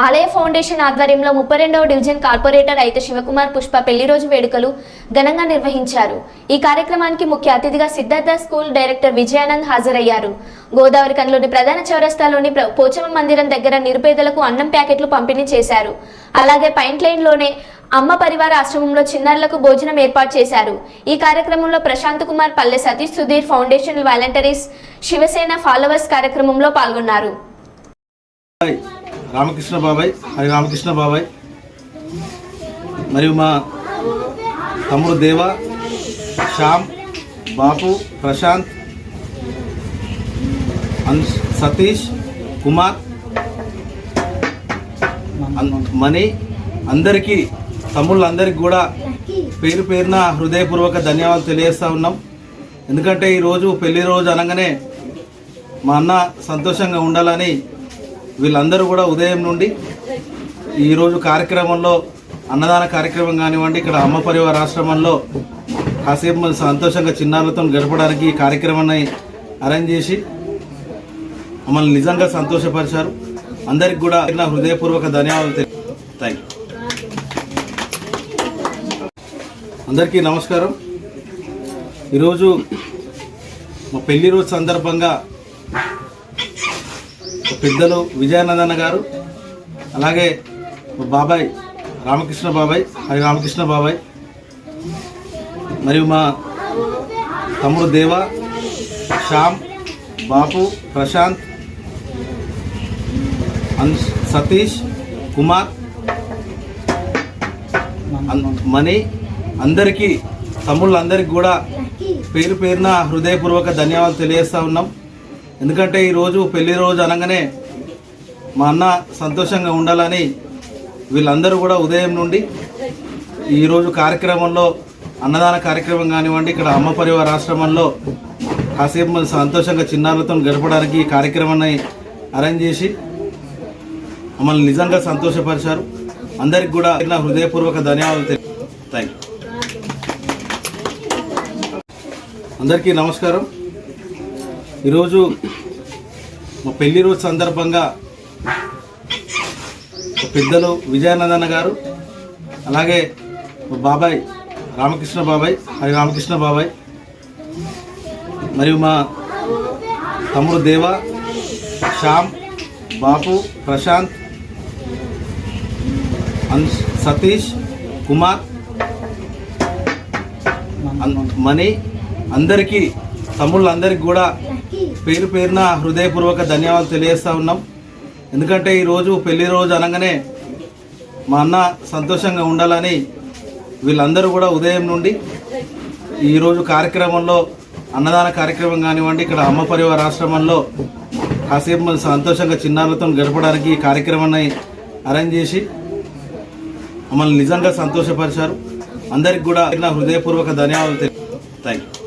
ఆలయ ఫౌండేషన్ ఆధ్వర్యంలో 32వ division corporator అయితే శివకుమార్ పుష్ప పెళ్లి రోజు వేడుకలు ఘనంగా నిర్వహించారు. ఈ కార్యక్రమానికి ముఖ్య అతిథిగా సిద్ధార్థ స్కూల్ డైరెక్టర్ విజయానంద్ హాజరయ్యారు. గోదావరి కన్లోని ప్రధాన చౌరస్తాలోని పోచమ్మ మందిరం దగ్గర నిరుపేదలకు అన్నం ప్యాకెట్లు పంపిణీ చేశారు. అలాగే పైంట్ లైన్ లోనే అమ్మ పరివార ఆశ్రమంలో చిన్నారులకు భోజనం ఏర్పాటు చేశారు. ఈ కార్యక్రమంలో Prashant Kumar, Palle Satish, Sudheer, foundation volunteers, Shiv Sena followers కార్యక్రమంలో పాల్గొన్నారు. రామకృష్ణ బాబాయ్, హరి రామకృష్ణ బాబాయ్ మరియు మా తమ్ముడు దేవ, శ్యామ్, బాపు, ప్రశాంత్, సతీష్, కుమార్, మణి అందరికీ, తమ్ముళ్ళందరికీ కూడా పేరు పేరున హృదయపూర్వక ధన్యవాదాలు తెలియజేస్తూ ఉన్నాం. ఎందుకంటే ఈరోజు పెళ్లి రోజు అనగానే మా అన్న సంతోషంగా ఉండాలని వీళ్ళందరూ కూడా ఉదయం నుండి ఈరోజు కార్యక్రమంలో అన్నదాన కార్యక్రమం కానివ్వండి, ఇక్కడ అమ్మ పరివార ఆశ్రమంలో కాసేపు సంతోషంగా చిన్నారులతో గడపడానికి ఈ కార్యక్రమాన్ని అరేంజ్ చేసి మమ్మల్ని నిజంగా సంతోషపరిచారు. అందరికి కూడా నా హృదయపూర్వక ధన్యవాదాలు. Thank you. అందరికీ నమస్కారం. ఈరోజు మా పెళ్లి రోజు సందర్భంగా పెద్దలు విజయానందన్న గారు, అలాగే మా బాబాయ్ రామకృష్ణ బాబాయ్, హరి రామకృష్ణ బాబాయ్ మరియు మా తమ్ముడు దేవ, శ్యామ్, బాపు, ప్రశాంత్, సతీష్, కుమార్, మణి అందరికీ, తమ్ముళ్ళందరికీ కూడా పేరు పేరున హృదయపూర్వక ధన్యవాదాలు తెలియజేస్తూ ఉన్నాం. ఎందుకంటే ఈరోజు పెళ్లి రోజు అనగానే మా అన్న సంతోషంగా ఉండాలని వీళ్ళందరూ కూడా ఉదయం నుండి ఈరోజు కార్యక్రమంలో అన్నదాన కార్యక్రమం కానివ్వండి, ఇక్కడ అమ్మ పరివార ఆశ్రమంలో కాసేపు సంతోషంగా చిన్నారులతో గడపడానికి ఈ కార్యక్రమాన్ని అరేంజ్ చేసి మమ్మల్ని నిజంగా సంతోషపరిచారు. అందరికి కూడా నా హృదయపూర్వక ధన్యవాదాలు. Thank you. అందరికీ నమస్కారం. ఈరోజు మా పెళ్లి రోజు సందర్భంగా పెద్దలు విజయానందన్న గారు, అలాగే మా బాబాయ్ రామకృష్ణ బాబాయ్, హరి రామకృష్ణ బాబాయ్ మరియు మా తమ్ముడు దేవ, శ్యామ్, బాపు, ప్రశాంత్, సతీష్, కుమార్, మణి అందరికీ, తమ్ముళ్ళందరికీ కూడా పేరు పేరున హృదయపూర్వక ధన్యవాదాలు తెలియజేస్తూ ఉన్నాం. ఎందుకంటే ఈరోజు పెళ్లి రోజు అనగానే మా అన్న సంతోషంగా ఉండాలని వీళ్ళందరూ కూడా ఉదయం నుండి ఈరోజు కార్యక్రమంలో అన్నదాన కార్యక్రమం కానివ్వండి, ఇక్కడ అమ్మ పరివార ఆశ్రమంలో కాసేపు సంతోషంగా చిన్నారులతో గడపడానికి ఈ కార్యక్రమాన్ని అరేంజ్ చేసి మమ్మల్ని నిజంగా సంతోషపరిచారు. అందరికి కూడా నా హృదయపూర్వక ధన్యవాదాలు. Thank you.